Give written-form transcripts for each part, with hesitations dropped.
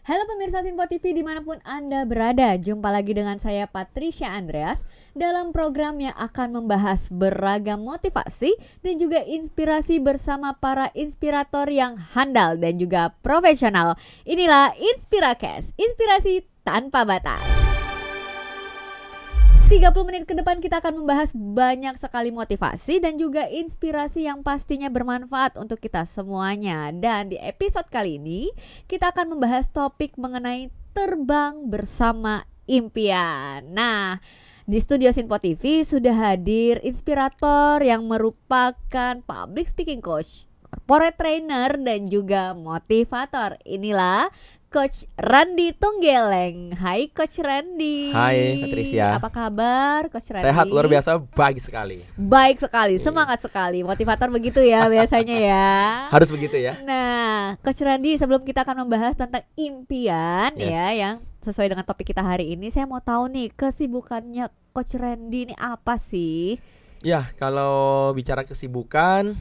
Halo pemirsa Sinpo TV dimanapun Anda berada, jumpa lagi dengan saya Patricia Andreas dalam program yang akan membahas beragam motivasi dan juga inspirasi bersama para inspirator yang handal dan juga profesional. Inilah Inspiracast, inspirasi tanpa batas. 30 menit ke depan kita akan membahas banyak sekali motivasi dan juga inspirasi yang pastinya bermanfaat untuk kita semuanya. Dan di episode kali ini kita akan membahas topik mengenai terbang bersama impian. Nah, di studio Sinpo TV sudah hadir inspirator yang merupakan public speaking coach, corporate trainer dan juga motivator. Inilah Coach Randy Tunggeleng. Hai Coach Randy. Hai Patricia. Apa kabar Coach Randy? Sehat luar biasa, baik sekali. Baik sekali, semangat sekali. Motivator begitu ya biasanya ya. Harus begitu ya. Nah, Coach Randy, sebelum kita akan membahas tentang impian Yes. ya, yang sesuai dengan topik kita hari ini, saya mau tahu nih kesibukannya Coach Randy ini apa sih? Ya, kalau bicara kesibukan,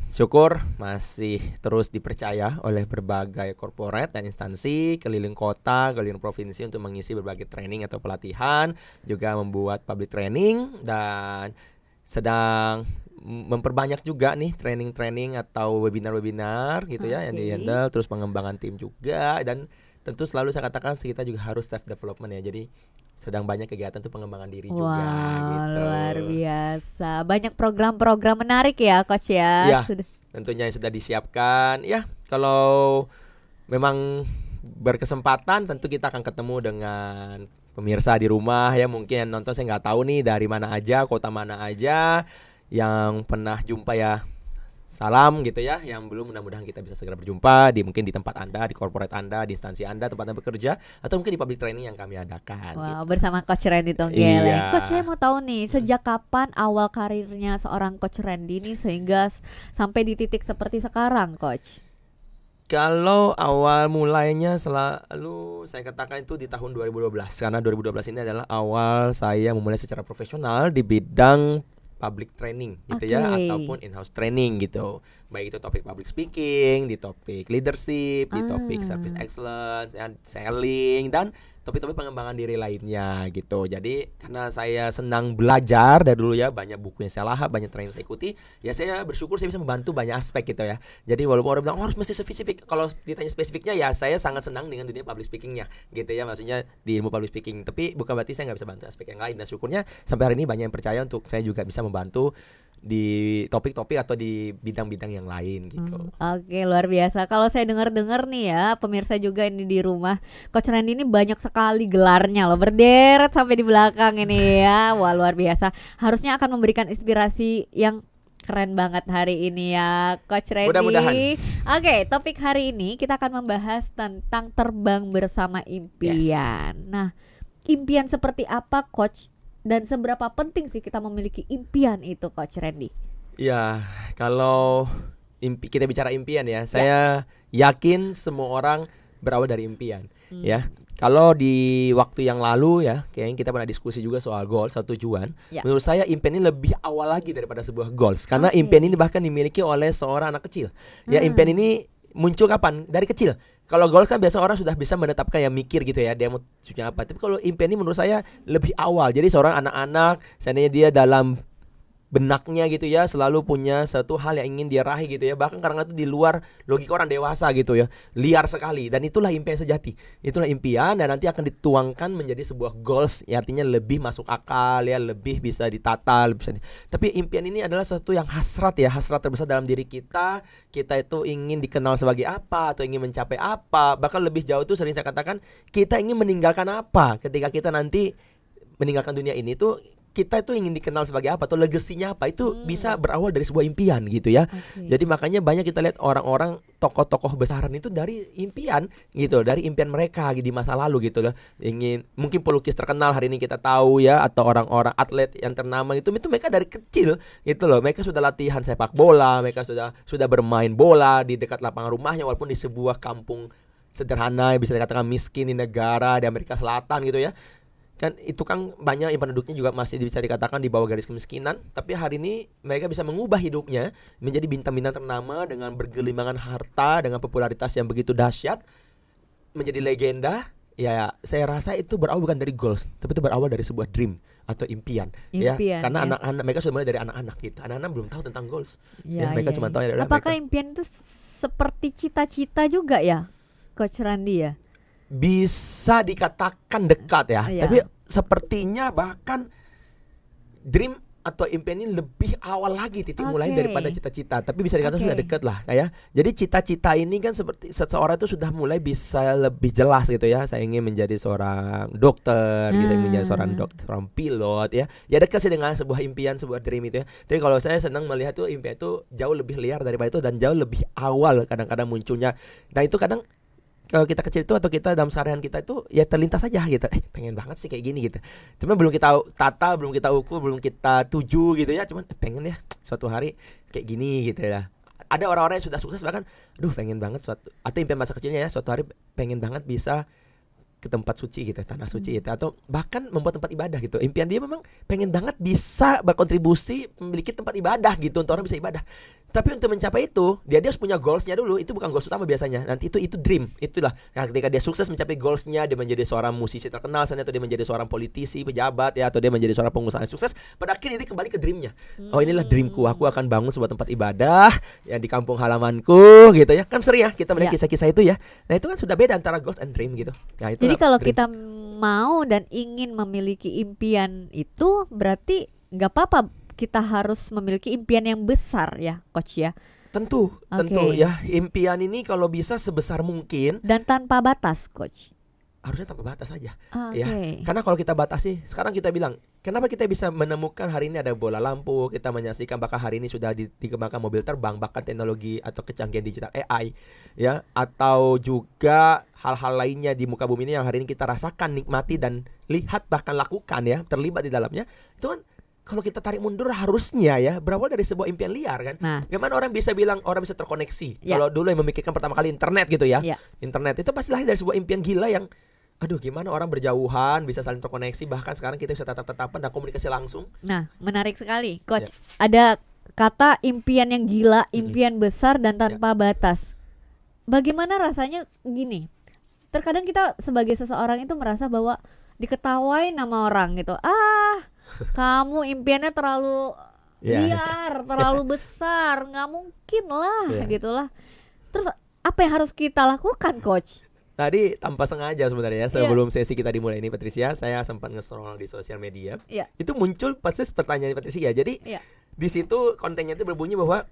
syukur masih terus dipercaya oleh berbagai corporate dan instansi keliling kota, keliling provinsi untuk mengisi berbagai training atau pelatihan, juga membuat public training dan sedang memperbanyak juga nih training-training atau webinar-webinar gitu ya yang di-handle, terus pengembangan tim juga, dan tentu selalu saya katakan kita juga harus self development ya. Jadi sedang banyak kegiatan tuh pengembangan diri juga gitu. Luar biasa. Banyak program-program menarik ya Coach ya. Ya, tentunya yang sudah disiapkan. Ya, kalau memang berkesempatan tentu kita akan ketemu dengan pemirsa di rumah ya. Mungkin yang nonton saya nggak tahu nih dari mana aja, kota mana aja. Yang pernah jumpa ya salam gitu ya. Yang belum mudah-mudahan kita bisa segera berjumpa mungkin di tempat Anda, di corporate Anda, di instansi Anda, tempat Anda bekerja, atau mungkin di public training yang kami adakan. Wow, Gitu. bersama Coach Randy Tunggeleng. Iya. Coach, saya mau tahu nih, sejak kapan awal karirnya seorang Coach Randy ini sehingga sampai di titik seperti sekarang, Coach? Kalau awal mulainya selalu saya katakan itu di tahun 2012. Karena 2012 ini adalah awal saya memulai secara profesional di bidang public training gitu ya, ataupun in-house training gitu. Baik itu topik public speaking, di topik leadership, di topik service excellence, selling, dan topik-topik pengembangan diri lainnya gitu. Jadi karena saya senang belajar dari dulu ya, banyak buku yang saya lahap, banyak training saya ikuti, ya saya bersyukur saya bisa membantu banyak aspek gitu ya. Jadi walaupun orang bilang harus mesti spesifik, kalau ditanya spesifiknya ya saya sangat senang dengan dunia public speakingnya gitu ya, maksudnya di ilmu public speaking. Tapi bukan berarti saya nggak bisa bantu aspek yang lain. Dan syukurnya sampai hari ini banyak yang percaya untuk saya juga bisa membantu di topik-topik atau di bidang-bidang yang lain gitu. Oke, luar biasa. Kalau saya dengar-dengar nih ya, pemirsa juga ini di rumah, Coach Randy ini banyak sekali gelarnya loh, berderet sampai di belakang ini ya. Wah, luar biasa. Harusnya akan memberikan inspirasi yang keren banget hari ini ya Coach Randy. Mudah-mudahan. Oke, topik hari ini kita akan membahas tentang terbang bersama impian. Nah, impian seperti apa Coach? Dan seberapa penting sih kita memiliki impian itu Coach Randy? Ya, kalau kita bicara impian ya, saya yakin semua orang berawal dari impian ya. Kalau di waktu yang lalu ya, kayaknya kita pernah diskusi juga soal goals atau tujuan. Menurut saya impian ini lebih awal lagi daripada sebuah goals. Karena impian ini bahkan dimiliki oleh seorang anak kecil. Ya, impian ini muncul kapan? Dari kecil. Kalau goals kan biasa orang sudah bisa menetapkan yang mikir gitu ya, dia mau tujuannya apa. Tapi kalau impian ini menurut saya lebih awal. Jadi seorang anak-anak, seandainya dia dalam benaknya gitu ya, selalu punya satu hal yang ingin dia raih gitu ya, bahkan kadang-kadang itu di luar logika orang dewasa gitu ya, liar sekali. Dan itulah impian sejati, itulah impian, dan nanti akan dituangkan menjadi sebuah goals ya, artinya lebih masuk akal ya, lebih bisa ditata, lebih bisa tapi impian ini adalah sesuatu yang hasrat ya, hasrat terbesar dalam diri kita. Kita itu ingin dikenal sebagai apa, atau ingin mencapai apa, bahkan lebih jauh itu sering saya katakan kita ingin meninggalkan apa ketika kita nanti meninggalkan dunia ini tuh. Kita itu ingin dikenal sebagai apa, atau legasinya apa, itu bisa berawal dari sebuah impian gitu ya. Jadi makanya banyak kita lihat orang-orang tokoh-tokoh besaran itu dari impian gitu, dari impian mereka di masa lalu gitu loh. Ingin, mungkin pelukis terkenal hari ini kita tahu ya, atau orang-orang atlet yang ternama itu mereka dari kecil gitu loh. Mereka sudah latihan sepak bola, mereka sudah bermain bola di dekat lapangan rumahnya, walaupun di sebuah kampung sederhana, bisa dikatakan miskin di negara di Amerika Selatan gitu ya. Kan itu kan banyak yang penduduknya juga masih bisa dikatakan di bawah garis kemiskinan, tapi hari ini mereka bisa mengubah hidupnya menjadi bintang-bintang ternama dengan bergelimangan harta, dengan popularitas yang begitu dahsyat. menjadi legenda, ya saya rasa itu berawal bukan dari goals, tapi itu berawal dari sebuah dream atau impian ya. Karena anak-anak mereka sudah mulai dari anak-anak gitu. Anak-anak belum tahu tentang goals. Mereka cuma tahu ya. Apakah impian itu seperti cita-cita juga ya, Coach Randi ya? Bisa dikatakan dekat ya. Tapi sepertinya bahkan dream atau impian ini lebih awal lagi titik mulai daripada cita-cita. Tapi bisa dikatakan sudah dekat lah kayak. Jadi cita-cita ini kan seperti seseorang itu sudah mulai bisa lebih jelas gitu ya. Saya ingin menjadi seorang dokter, saya ingin menjadi seorang pilot ya. Ya dekat sih dengan sebuah impian, sebuah dream itu ya. Tapi kalau saya senang melihat tuh impian itu jauh lebih liar daripada itu dan jauh lebih awal kadang-kadang munculnya. Nah itu kadang kalau kita kecil itu atau kita dalam seharian kita itu ya terlintas aja gitu, pengen banget sih kayak gini gitu. Cuma belum kita tata, belum kita ukur, belum kita tuju gitu ya. Cuman pengen ya suatu hari kayak gini gitu ya. Ada orang-orang yang sudah sukses bahkan, aduh pengen banget suatu, atau impian masa kecilnya ya suatu hari pengen banget bisa ke tempat suci gitu, tanah suci gitu, atau bahkan membuat tempat ibadah gitu. Impian dia memang pengen banget bisa berkontribusi memiliki tempat ibadah gitu untuk orang bisa ibadah. Tapi untuk mencapai itu, dia harus punya goalsnya dulu. Itu bukan goals utama biasanya. Nanti itu dream, itulah. Nah, ketika dia sukses mencapai goalsnya, dia menjadi seorang musisi terkenal, atau dia menjadi seorang politisi, pejabat ya, atau dia menjadi seorang pengusaha yang sukses. Pada akhirnya dia kembali ke dreamnya. Oh inilah dreamku, aku akan bangun sebuah tempat ibadah ya di kampung halamanku gitu ya. Kan sering ya kita melihat kisah-kisah itu ya. Nah itu kan sudah beda antara goals and dream gitu. Nah, jadi kalau kita mau dan ingin memiliki impian itu, berarti nggak apa-apa kita harus memiliki impian yang besar ya, Coach ya. Tentu ya. Impian ini kalau bisa sebesar mungkin dan tanpa batas, Coach. Harusnya tanpa batas saja. Ya. Karena kalau kita batasi, sekarang kita bilang, kenapa kita bisa menemukan hari ini ada bola lampu, kita menyaksikan bahkan hari ini sudah dikembangkan mobil terbang, bahkan teknologi atau kecanggihan digital AI ya, atau juga hal-hal lainnya di muka bumi ini yang hari ini kita rasakan, nikmati dan lihat bahkan lakukan ya, terlibat di dalamnya. Itu kan kalau kita tarik mundur harusnya ya berawal dari sebuah impian liar kan. Gimana orang bisa bilang orang bisa terkoneksi? Kalau dulu yang memikirkan pertama kali internet gitu ya. Internet itu pasti lahir dari sebuah impian gila yang aduh gimana orang berjauhan bisa saling terkoneksi, bahkan sekarang kita bisa tatap-tatapan dan komunikasi langsung. Nah, menarik sekali, Coach. Ada kata impian yang gila, impian besar dan tanpa batas. Bagaimana rasanya gini? Terkadang kita sebagai seseorang itu merasa bahwa diketawain nama orang gitu. Kamu impiannya terlalu liar, terlalu besar, nggak mungkin lah, gitulah. Terus apa yang harus kita lakukan, Coach? Tadi tanpa sengaja sebenarnya sebelum sesi kita dimulai ini, Patricia, saya sempat nge-scroll di sosial media. Itu muncul persis pertanyaan Patricia. Jadi di situ kontennya itu berbunyi bahwa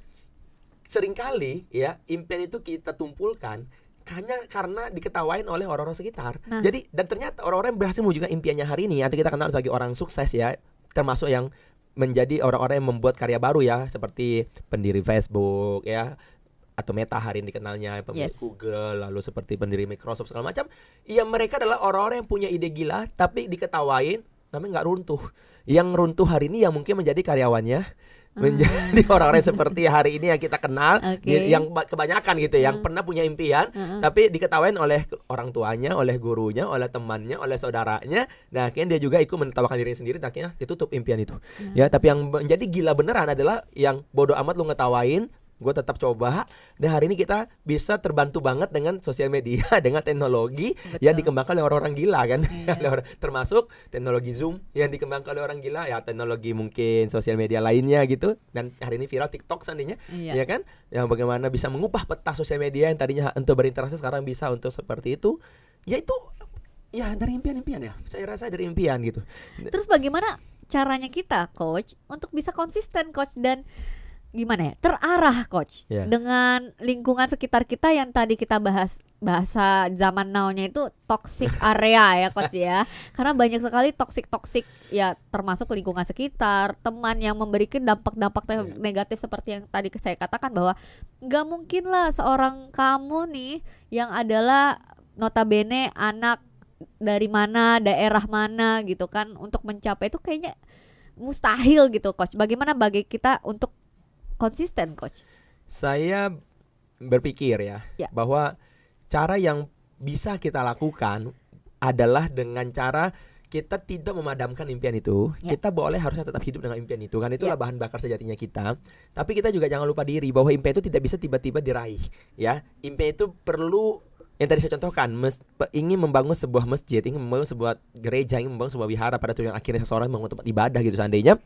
seringkali ya impian itu kita tumpulkan hanya karena diketawain oleh orang-orang sekitar. Jadi dan ternyata orang-orang yang berhasil mewujudkan impiannya hari ini atau kita kenal sebagai orang sukses ya, termasuk yang menjadi orang-orang yang membuat karya baru ya, seperti pendiri Facebook ya, atau Meta hari ini dikenalnya, pemilik Google, lalu seperti pendiri Microsoft segala macam. Ya mereka adalah orang-orang yang punya ide gila tapi diketawain tapi nggak runtuh. Yang runtuh hari ini yang mungkin menjadi karyawannya, menjadi orang-orang seperti hari ini yang kita kenal, yang kebanyakan gitu, yang pernah punya impian, tapi diketawain oleh orang tuanya, oleh gurunya, oleh temannya, oleh saudaranya. Nah, akhirnya dia juga ikut menertawakan dirinya sendiri, akhirnya ditutup impian itu. Ya, tapi yang menjadi gila beneran adalah yang bodoh amat lu ngetawain, gue tetap coba. Dan hari ini kita bisa terbantu banget dengan sosial media, dengan teknologi yang dikembangkan oleh orang-orang gila kan. Termasuk teknologi Zoom yang dikembangkan oleh orang gila, ya teknologi mungkin sosial media lainnya gitu. Dan hari ini viral TikTok seandainya, ya kan, yang bagaimana bisa mengubah peta sosial media yang tadinya untuk berinteraksi sekarang bisa untuk seperti itu. Ya itu ya dari impian-impian ya. Saya rasa dari impian gitu. Terus bagaimana caranya kita, Coach, untuk bisa konsisten, Coach, dan gimana ya, terarah, Coach, dengan lingkungan sekitar kita yang tadi kita bahas, bahasa zaman now-nya itu toxic area ya, Coach ya. Karena banyak sekali toxic ya, termasuk lingkungan sekitar, teman yang memberikan dampak-dampak negatif seperti yang tadi saya katakan, bahwa nggak mungkin lah seorang kamu nih yang adalah notabene anak dari mana, daerah mana gitu kan, untuk mencapai itu kayaknya mustahil gitu, Coach. Bagaimana bagi kita untuk konsisten, Coach? Saya berpikir ya bahwa cara yang bisa kita lakukan adalah dengan cara kita tidak memadamkan impian itu. Kita boleh harusnya tetap hidup dengan impian itu, kan itulah bahan bakar sejatinya kita. Tapi kita juga jangan lupa diri bahwa impian itu tidak bisa tiba-tiba diraih ya. Impian itu perlu yang tadi saya contohkan, ingin membangun sebuah masjid, ingin membangun sebuah gereja, ingin membangun sebuah wihara, pada tujuan akhirnya seseorang membangun tempat ibadah gitu seandainya,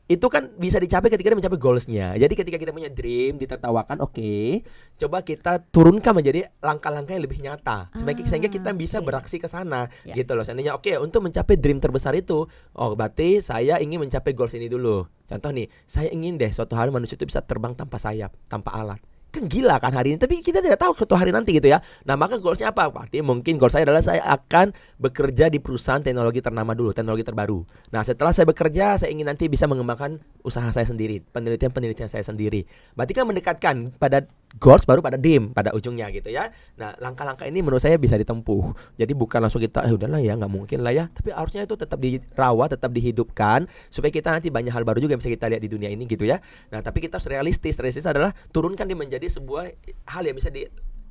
itu kan bisa dicapai ketika dia mencapai goalsnya. Jadi ketika kita punya dream ditertawakan, oke, coba kita turunkan menjadi langkah-langkah yang lebih nyata, sehingga kita bisa beraksi ke sana, gitu loh. Seandainya oke, untuk mencapai dream terbesar itu, oh berarti saya ingin mencapai goals ini dulu. Contoh nih, saya ingin deh suatu hari manusia itu bisa terbang tanpa sayap, tanpa alat. Kan gila kan hari ini, tapi kita tidak tahu suatu hari nanti gitu ya. Nah maka goalsnya apa? Berarti mungkin goal saya adalah saya akan bekerja di perusahaan teknologi ternama dulu, teknologi terbaru. Nah setelah saya bekerja, saya ingin nanti bisa mengembangkan usaha saya sendiri, penelitian saya sendiri. Berarti kan mendekatkan pada goals baru pada dream pada ujungnya gitu ya. Nah langkah-langkah ini menurut saya bisa ditempuh. Jadi bukan langsung kita udahlah ya, nggak mungkin lah ya. Tapi harusnya itu tetap dirawat, tetap dihidupkan supaya kita nanti banyak hal baru juga yang bisa kita lihat di dunia ini gitu ya. Nah tapi kita harus realistis. Realistis adalah turunkan dia menjadi sebuah hal yang bisa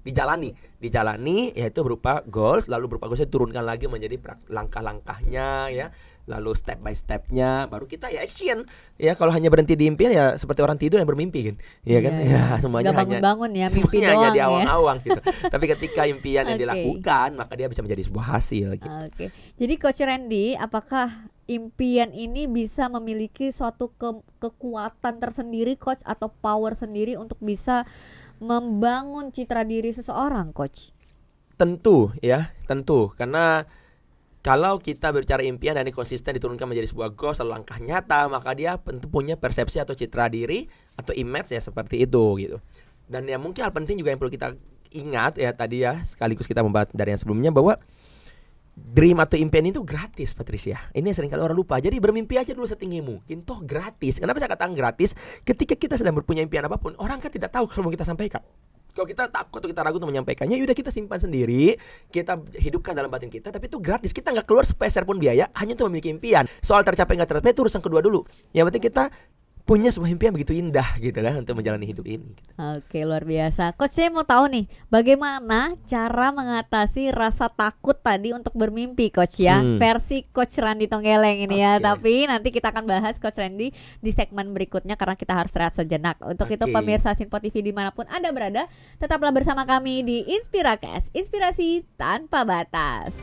dijalani, yaitu berupa goals, lalu berupa goals turunkan lagi menjadi langkah-langkahnya ya, lalu step by stepnya, baru kita ya action ya. Kalau hanya berhenti di impian ya seperti orang tidur yang bermimpi kan, ya kan, ya semuanya gak bangun-bangun ya, mimpi semuanya doang hanya di ya. awang-awang gitu. Tapi ketika impian yang dilakukan, maka dia bisa menjadi sebuah hasil gitu. Oke. Jadi Coach Randy, apakah impian ini bisa memiliki suatu kekuatan tersendiri, Coach, atau power sendiri untuk bisa membangun citra diri seseorang, Coach? Tentu ya, tentu. Karena kalau kita berbicara impian dan ini konsisten diturunkan menjadi sebuah goals atau langkah nyata, maka dia tentu punya persepsi atau citra diri atau image ya seperti itu gitu. Dan yang mungkin hal penting juga yang perlu kita ingat ya tadi ya, sekaligus kita membahas dari yang sebelumnya, bahwa dream atau impian itu gratis, Patricia. Ini yang seringkali orang lupa. Jadi bermimpi aja dulu setinggi mungkin, toh gratis. Kenapa saya katakan gratis? Ketika kita sedang berpunya impian apapun, orang kan tidak tahu kalau mau kita sampaikan. Kalau kita takut atau kita ragu untuk menyampaikannya, yaudah kita simpan sendiri, kita hidupkan dalam batin kita. Tapi itu gratis, kita nggak keluar sepeser pun biaya, hanya untuk memiliki impian. Soal tercapai nggak tercapai itu urusan kedua dulu. Yang penting kita punya sebuah impian begitu indah gitu lah untuk menjalani hidup ini. Oke, luar biasa. Coach, saya mau tahu nih, bagaimana cara mengatasi rasa takut tadi untuk bermimpi, Coach ya? Versi Coach Randy Tonggeleng ini ya. Tapi nanti kita akan bahas Coach Randy di segmen berikutnya karena kita harus rehat sejenak. Untuk itu pemirsa Sinpo TV dimanapun Anda berada, tetaplah bersama kami di Inspiracast, inspirasi tanpa batas.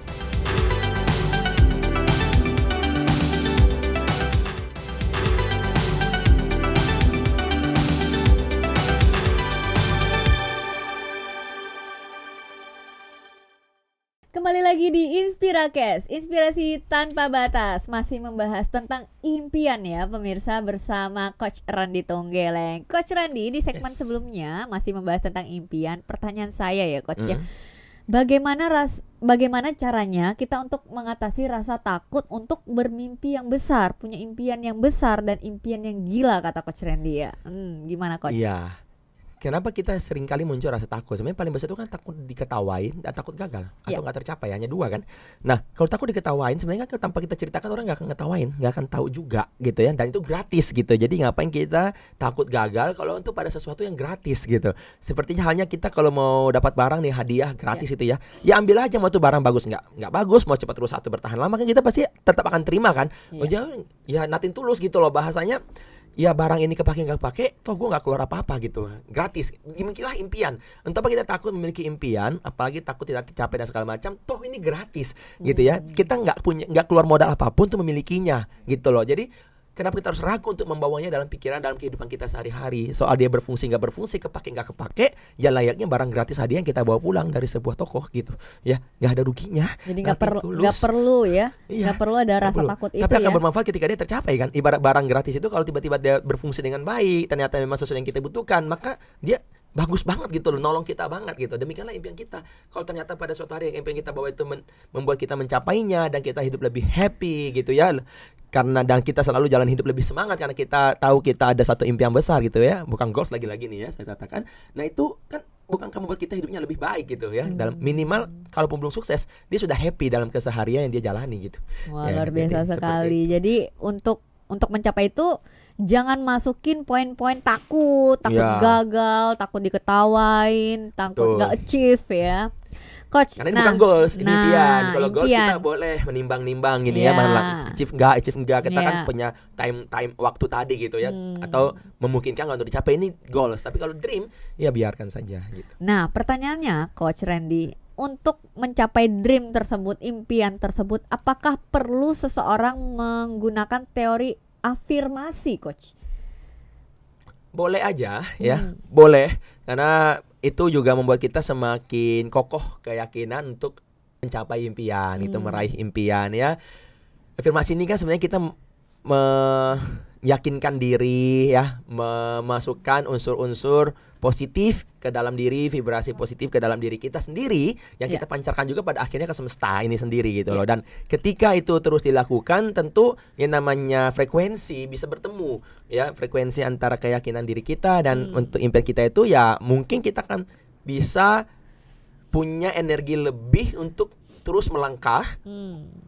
Kembali lagi di Inspiracast, inspirasi tanpa batas. Masih membahas tentang impian ya pemirsa bersama Coach Randy Tonggeleng. Coach Randy di segmen sebelumnya masih membahas tentang impian. Pertanyaan saya ya Coach ya, bagaimana caranya kita untuk mengatasi rasa takut untuk bermimpi yang besar, punya impian yang besar dan impian yang gila kata Coach Randy ya. Gimana Coach? Iya. Kenapa kita sering kali muncul rasa takut? Sebenarnya paling besar itu kan takut diketawain dan takut gagal atau nggak tercapai, hanya dua kan. Nah kalau takut diketawain sebenarnya kan tanpa kita ceritakan orang nggak akan ngetawain, nggak akan tahu juga gitu ya. Dan itu gratis gitu. Jadi ngapain kita takut gagal kalau untuk pada sesuatu yang gratis gitu. Sepertinya halnya kita kalau mau dapat barang nih hadiah gratis itu ya. Ya ambil aja, mau tuh barang bagus nggak bagus, mau cepat rusak atau bertahan lama kan kita pasti tetap akan terima kan. Oh ya natin tulus gitu loh bahasanya. Ya barang ini kepake nggak kepake, toh gue nggak keluar apa-apa gitu, gratis. Dimilikilah impian. Entah apa kita takut memiliki impian, apalagi takut tidak tercapai dan segala macam, toh ini gratis gitu ya. Kita nggak keluar modal apapun untuk memilikinya gitu loh. Jadi kenapa kita harus ragu untuk membawanya dalam pikiran, dalam kehidupan kita sehari-hari? Soal dia berfungsi nggak berfungsi, kepake nggak kepake, ya layaknya barang gratis hadiah yang kita bawa pulang dari sebuah toko gitu ya, nggak ada ruginya. Jadi nggak perlu ya, nggak perlu ada rasa takut itu. Tapi akan ya bermanfaat ketika dia tercapai kan. Ibarat barang gratis itu kalau tiba-tiba dia berfungsi dengan baik, ternyata memang sesuatu yang kita butuhkan, maka dia bagus banget gitu loh, nolong kita banget gitu. Demikianlah impian kita. Kalau ternyata pada suatu hari yang impian kita bawa itu membuat kita mencapainya dan kita hidup lebih happy gitu ya. Dan kita selalu jalan hidup lebih semangat karena kita tahu kita ada satu impian besar gitu ya. Bukan goals lagi-lagi nih ya saya katakan. Nah itu kan bukankah membuat kita hidupnya lebih baik gitu ya. Dalam minimal kalaupun belum sukses, dia sudah happy dalam keseharian yang dia jalani gitu. Wah, luar biasa sekali. Jadi untuk mencapai itu jangan masukin poin-poin takut gagal, takut diketawain, takut nggak achieve ya, Coach. Karena ini bukan goals, ini impian. Kalau goals kita boleh menimbang-nimbang gini ya, achieve enggak, kita kan punya time waktu tadi gitu ya, atau memungkinkan untuk dicapai, ini goals. Tapi kalau dream ya biarkan saja gitu. Nah pertanyaannya Coach Randy, untuk mencapai dream tersebut, impian tersebut, apakah perlu seseorang menggunakan teori afirmasi, Coach? Boleh aja ya, boleh. Karena itu juga membuat kita semakin kokoh keyakinan untuk mencapai impian, itu meraih impian ya. Afirmasi ini kan sebenarnya kita meyakinkan diri ya, memasukkan unsur-unsur positif ke dalam diri, vibrasi positif ke dalam diri kita sendiri yang kita pancarkan juga pada akhirnya ke semesta ini sendiri gitu loh. Dan ketika itu terus dilakukan, tentu yang namanya frekuensi bisa bertemu ya, frekuensi antara keyakinan diri kita dan untuk impian kita itu ya, mungkin kita akan bisa punya energi lebih untuk terus melangkah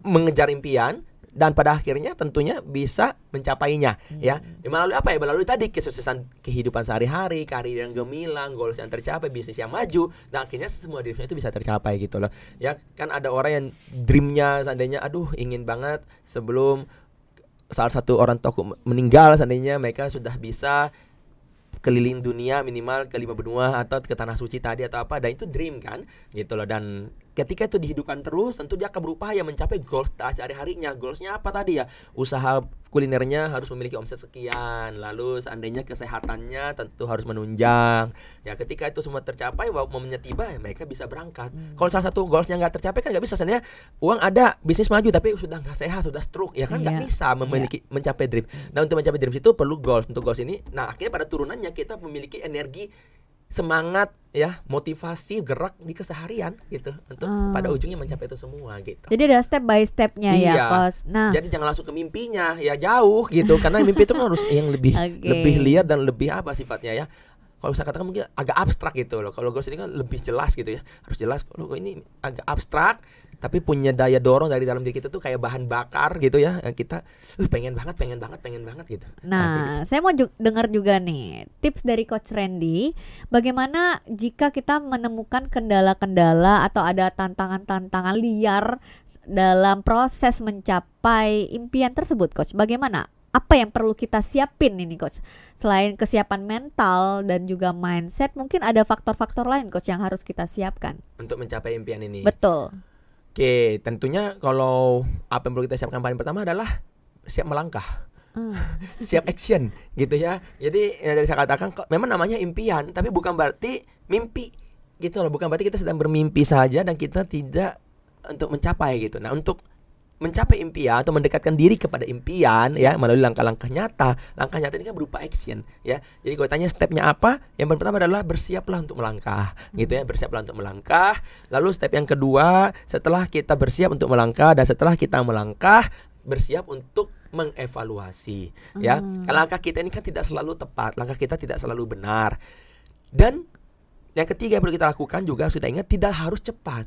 mengejar impian. Dan pada akhirnya tentunya bisa mencapainya ya. Melalui apa ya? Melalui tadi kesuksesan kehidupan sehari-hari, karir yang gemilang, goals yang tercapai, bisnis yang maju. Nah akhirnya semua dreamnya itu bisa tercapai gitu loh. Ya kan ada orang yang dreamnya seandainya ingin banget sebelum salah satu orang tokoh meninggal, seandainya mereka sudah bisa keliling dunia minimal ke 5 benua atau ke tanah suci tadi atau apa, dan itu dream kan gitu loh. Dan ketika itu dihidupkan terus, tentu dia akan berupaya mencapai goals sehari-harinya. Goalsnya apa tadi ya? Usaha kulinernya harus memiliki omset sekian, lalu seandainya kesehatannya tentu harus menunjang. Ya ketika itu semua tercapai, momennya tiba ya mereka bisa berangkat. Kalau salah satu goalsnya nggak tercapai kan nggak bisa. Seandainya uang ada, bisnis maju tapi sudah nggak sehat, sudah stroke, ya kan nggak bisa mencapai dream. Nah untuk mencapai dream itu perlu goals. Untuk goals ini, nah akhirnya pada turunannya kita memiliki energi, semangat ya, motivasi, gerak di keseharian gitu untuk pada ujungnya mencapai itu semua gitu. Jadi ada step by stepnya ya, Coach. Nah, jadi jangan langsung ke mimpinya ya, jauh gitu karena mimpi itu kan harus yang lebih lebih liar dan lebih apa sifatnya ya. Kalau saya katakan mungkin agak abstrak gitu loh. Kalau goals ini kan lebih jelas gitu ya, harus jelas. Kalau ini agak abstrak tapi punya daya dorong dari dalam diri kita tuh kayak bahan bakar gitu ya. Kita pengen banget gitu. Nah, saya mau dengar juga nih tips dari Coach Randy, bagaimana jika kita menemukan kendala-kendala atau ada tantangan-tantangan liar dalam proses mencapai impian tersebut, Coach. Bagaimana? Apa yang perlu kita siapin ini, Coach? Selain kesiapan mental dan juga mindset, mungkin ada faktor-faktor lain, Coach, yang harus kita siapkan untuk mencapai impian ini. Betul. Oke, tentunya kalau apa yang perlu kita siapkan paling pertama adalah siap melangkah. Siap action gitu ya. Jadi yang tadi saya katakan, memang namanya impian, tapi bukan berarti mimpi gitu loh. Bukan berarti kita sedang bermimpi saja dan kita tidak untuk mencapai gitu. Nah untuk mencapai impian atau mendekatkan diri kepada impian ya melalui langkah-langkah nyata. Langkah nyata ini kan berupa action ya. Jadi kalau tanya stepnya apa, yang pertama adalah bersiaplah untuk melangkah gitu ya, bersiaplah untuk melangkah. Lalu step yang kedua, setelah kita bersiap untuk melangkah dan setelah kita melangkah, bersiap untuk mengevaluasi ya. Langkah kita ini kan tidak selalu tepat, langkah kita tidak selalu benar. Dan yang ketiga yang perlu kita lakukan juga harus kita ingat, tidak harus cepat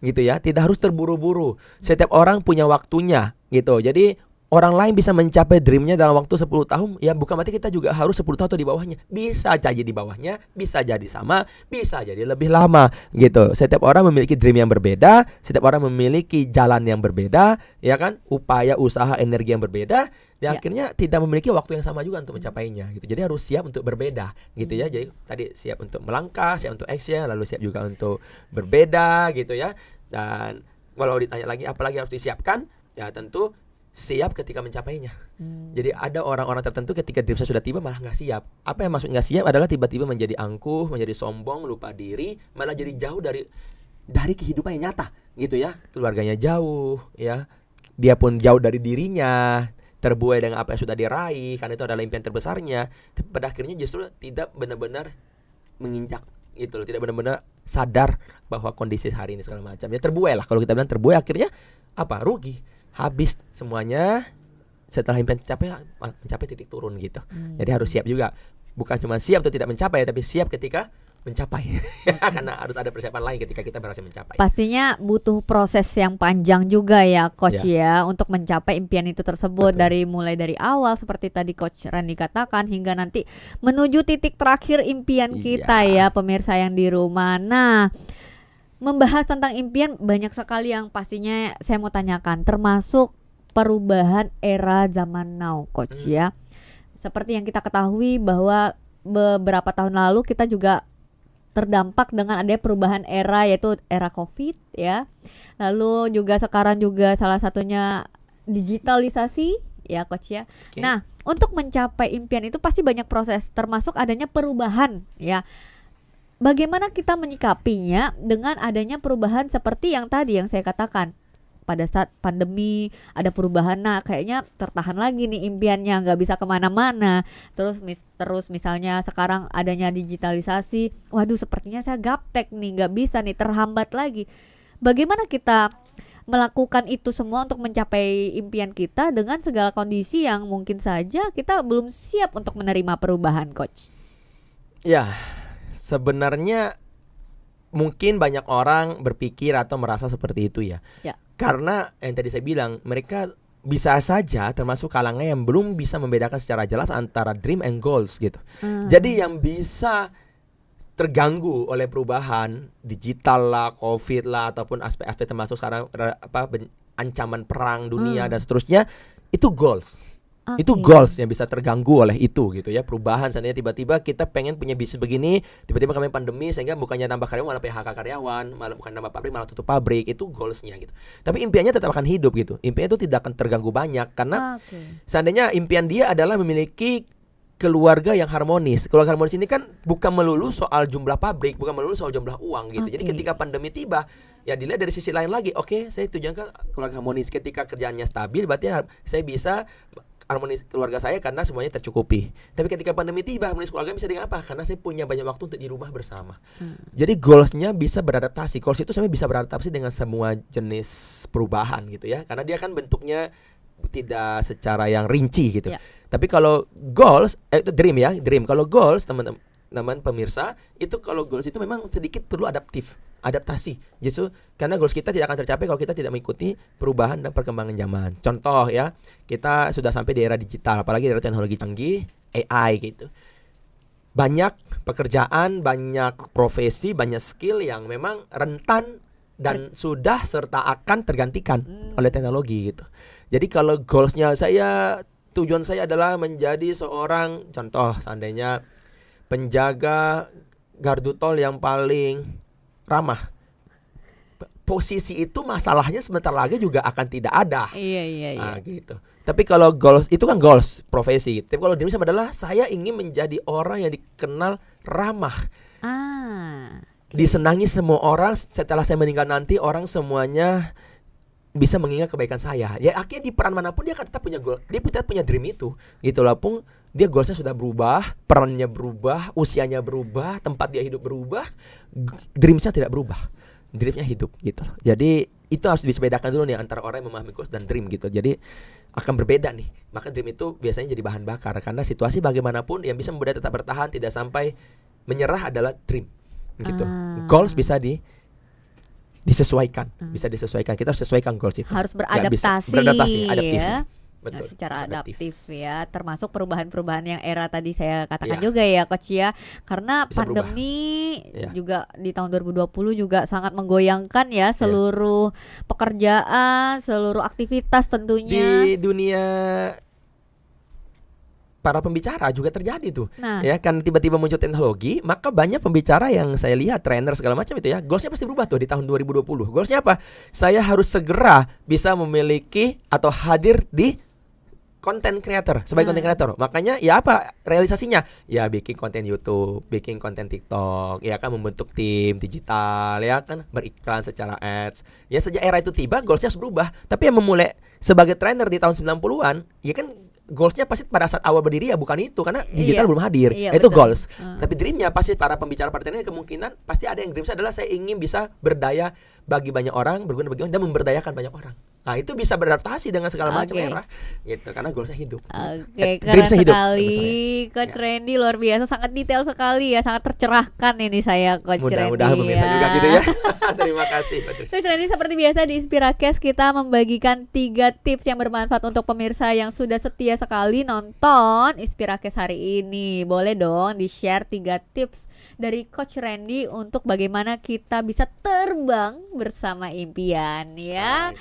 gitu ya, tidak harus terburu-buru. Setiap orang punya waktunya gitu. Jadi orang lain bisa mencapai dreamnya dalam waktu 10 tahun, ya bukan berarti kita juga harus 10 tahun atau di bawahnya. Bisa jadi di bawahnya, bisa jadi sama, bisa jadi lebih lama gitu. Setiap orang memiliki dream yang berbeda, setiap orang memiliki jalan yang berbeda, ya kan, upaya, usaha, energi yang berbeda. Dan akhirnya tidak memiliki waktu yang sama juga untuk mencapainya gitu. Jadi harus siap untuk berbeda gitu ya. Jadi tadi siap untuk melangkah, siap untuk action, lalu siap juga untuk berbeda gitu ya. Dan kalau ditanya lagi apalagi harus disiapkan, ya tentu siap ketika mencapainya. Jadi ada orang-orang tertentu ketika dreamnya sudah tiba malah nggak siap. Apa yang maksud nggak siap adalah tiba-tiba menjadi angkuh, menjadi sombong, lupa diri, malah jadi jauh dari kehidupan yang nyata gitu ya. Keluarganya jauh ya, dia pun jauh dari dirinya, terbuai dengan apa yang sudah diraih karena itu adalah impian terbesarnya. Tapi pada akhirnya justru tidak benar-benar menginjak gitu loh, tidak benar-benar sadar bahwa kondisi hari ini segala macam. Ya terbuai lah, kalau kita bilang terbuai, akhirnya apa? Rugi, habis semuanya. Setelah impian mencapai titik turun gitu. Jadi harus siap juga, bukan cuma siap atau tidak mencapai, tapi siap ketika mencapai. Karena harus ada persiapan lain ketika kita berhasil mencapai. Pastinya butuh proses yang panjang juga ya, Coach ya, untuk mencapai impian itu tersebut. Betul. Mulai dari awal seperti tadi Coach Randy katakan hingga nanti menuju titik terakhir impian kita ya, pemirsa yang di rumah. Nah, membahas tentang impian banyak sekali yang pastinya saya mau tanyakan, termasuk perubahan era zaman now, Coach ya. Seperti yang kita ketahui bahwa beberapa tahun lalu kita juga terdampak dengan adanya perubahan era, yaitu era COVID ya. Lalu juga sekarang juga salah satunya digitalisasi ya Coach ya. Oke. Nah, untuk mencapai impian itu pasti banyak proses, termasuk adanya perubahan ya. Bagaimana kita menyikapinya dengan adanya perubahan seperti yang tadi yang saya katakan? Pada saat pandemi ada perubahan, nah kayaknya tertahan lagi nih impiannya, nggak bisa kemana-mana. Terus misalnya sekarang adanya digitalisasi, waduh sepertinya saya gaptek nih, nggak bisa nih, terhambat lagi. Bagaimana kita melakukan itu semua untuk mencapai impian kita dengan segala kondisi yang mungkin saja kita belum siap untuk menerima perubahan, Coach? Ya, sebenarnya mungkin banyak orang berpikir atau merasa seperti itu ya. Ya. Karena yang tadi saya bilang, mereka bisa saja termasuk kalangan yang belum bisa membedakan secara jelas antara dream and goals gitu. Jadi yang bisa terganggu oleh perubahan digital lah, COVID lah, ataupun aspek-aspek termasuk sekarang ancaman perang dunia dan seterusnya, itu goals. Itu goals yang bisa terganggu oleh itu gitu ya. Perubahan seandainya tiba-tiba kita pengen punya bisnis begini, tiba-tiba kami pandemi sehingga bukannya nambah karyawan malah PHK karyawan, malah bukan nambah pabrik malah tutup pabrik. Itu goalsnya gitu. Tapi impiannya tetap akan hidup gitu. Impiannya itu tidak akan terganggu banyak karena seandainya impian dia adalah memiliki keluarga yang harmonis. Keluarga harmonis ini kan bukan melulu soal jumlah pabrik, bukan melulu soal jumlah uang gitu. Jadi ketika pandemi tiba, ya dilihat dari sisi lain lagi. Oke, saya tujuankan keluarga harmonis. Ketika kerjaannya stabil, berarti saya bisa harmonis keluarga saya karena semuanya tercukupi. Tapi ketika pandemi tiba, harmonis keluarga bisa dengan apa? Karena saya punya banyak waktu untuk di rumah bersama. Jadi goalsnya bisa beradaptasi. Goals itu sebenarnya bisa beradaptasi dengan semua jenis perubahan gitu ya. Karena dia kan bentuknya tidak secara yang rinci gitu. Tapi kalau goals, itu dream ya, dream. Kalau goals teman-teman pemirsa, itu kalau goals itu memang sedikit perlu adaptasi. Justru karena goals kita tidak akan tercapai kalau kita tidak mengikuti perubahan dan perkembangan zaman. Contoh ya, kita sudah sampai di era digital, apalagi di era teknologi canggih, AI gitu. Banyak pekerjaan, banyak profesi, banyak skill yang memang rentan dan sudah serta akan tergantikan oleh teknologi gitu. Jadi kalau goalsnya tujuan saya adalah menjadi seorang, contoh seandainya penjaga gardu tol yang paling ramah. Posisi itu masalahnya sebentar lagi juga akan tidak ada. Iya. Nah, gitu. Tapi kalau goals itu kan goals profesi. Tapi kalau dream adalah saya ingin menjadi orang yang dikenal ramah. Disenangi semua orang. Setelah saya meninggal nanti orang semuanya bisa mengingat kebaikan saya. Ya akhirnya di peran manapun dia akan tetap punya goal. Dia tetap punya dream itu. Gitu lah pun dia goalsnya sudah berubah, perannya berubah, usianya berubah, tempat dia hidup berubah, dreamsnya tidak berubah. Dreamnya hidup gitu. Jadi itu harus dibedakan dulu nih antara orang yang memahami goals dan dream gitu. Jadi akan berbeda nih. Maka dream itu biasanya jadi bahan bakar karena situasi bagaimanapun yang bisa membuat dia tetap bertahan tidak sampai menyerah adalah dream gitu. Goals bisa disesuaikan, bisa disesuaikan. Kita harus sesuaikan goals itu. Harus beradaptasi, adaptif. Ya. Betul, secara adaptif ya, termasuk perubahan-perubahan yang era tadi saya katakan juga ya Coach ya. Karena bisa pandemi juga di tahun 2020 juga sangat menggoyangkan ya seluruh pekerjaan, seluruh aktivitas tentunya. Di dunia para pembicara juga terjadi tuh. Ya kan tiba-tiba muncul teknologi, maka banyak pembicara yang saya lihat trainer segala macam itu ya, goalsnya pasti berubah tuh di tahun 2020. Goalsnya apa? Saya harus segera bisa memiliki atau hadir di content creator, sebagai content creator. Makanya ya apa realisasinya? Ya bikin konten YouTube, bikin konten TikTok, ya kan membentuk tim digital, ya kan beriklan secara ads. Ya sejak era itu tiba, goalsnya harus berubah. Tapi yang memulai sebagai trainer di tahun 90-an, ya kan goalsnya pasti pada saat awal berdiri ya bukan itu karena digital belum hadir. Itu betul. Goals. Tapi dreamnya pasti para pembicara trainer kemungkinan pasti ada yang dreamnya adalah saya ingin bisa berdaya bagi banyak orang, berguna bagi orang dan memberdayakan banyak orang. Nah itu bisa beradaptasi dengan segala macam era gitu karena goalsnya hidup. Keren sekali Coach Randy, luar biasa, sangat detail sekali ya, sangat tercerahkan ini saya Coach Randy. Mudah-mudahan pemirsa juga gitu ya. Terima kasih Coach Randy. Seperti biasa di Inspiracast kita membagikan 3 tips yang bermanfaat untuk pemirsa yang sudah setia sekali nonton Inspiracast hari ini. Boleh dong di-share 3 tips dari Coach Randy untuk bagaimana kita bisa terbang bersama impian ya.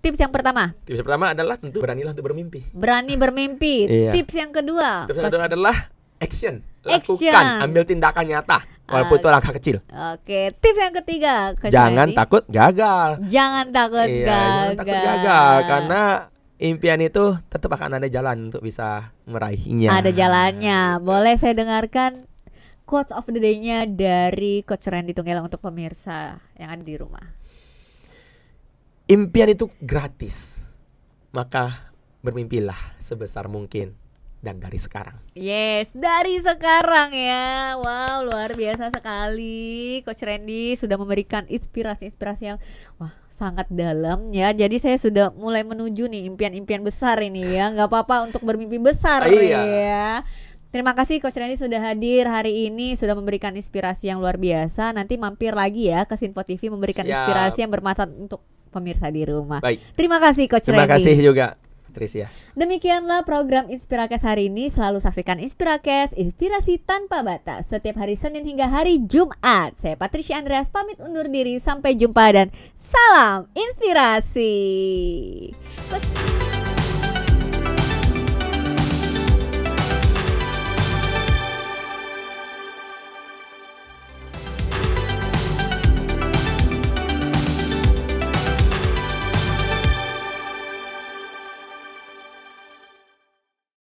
Tips yang pertama. Tips yang pertama adalah tentu beranilah untuk bermimpi. Berani bermimpi. Tips yang kedua. Tips yang kedua adalah action. Lakukan, ambil tindakan nyata. walaupun itu langkah kecil. Oke, tips yang ketiga, Coach Jangan Randy. takut gagal. Jangan takut Iya, gagal. jangan takut gagal karena impian itu tetap akan ada jalan untuk bisa meraihnya. Ada jalannya. Boleh saya dengarkan quotes of the day-nya dari Coach Randy Tunggelang untuk pemirsa yang ada di rumah. Impian itu gratis. Maka bermimpilah sebesar mungkin dan dari sekarang. Yes, dari sekarang ya. Wow, luar biasa sekali. Coach Randy sudah memberikan inspirasi-inspirasi yang sangat dalam ya. Jadi saya sudah mulai menuju nih impian-impian besar ini ya. Nggak apa-apa untuk bermimpi besar ya. Terima kasih Coach Randy sudah hadir hari ini, sudah memberikan inspirasi yang luar biasa. Nanti mampir lagi ya ke Sinpo TV memberikan inspirasi yang bermanfaat untuk pemirsa di rumah. Baik. Terima kasih Coach Randy. Terima kasih juga Patricia. Demikianlah program Inspirakes hari ini. Selalu saksikan Inspirakes, inspirasi tanpa batas, setiap hari Senin hingga hari Jumat. Saya Patricia Andreas pamit undur diri. Sampai jumpa dan salam inspirasi.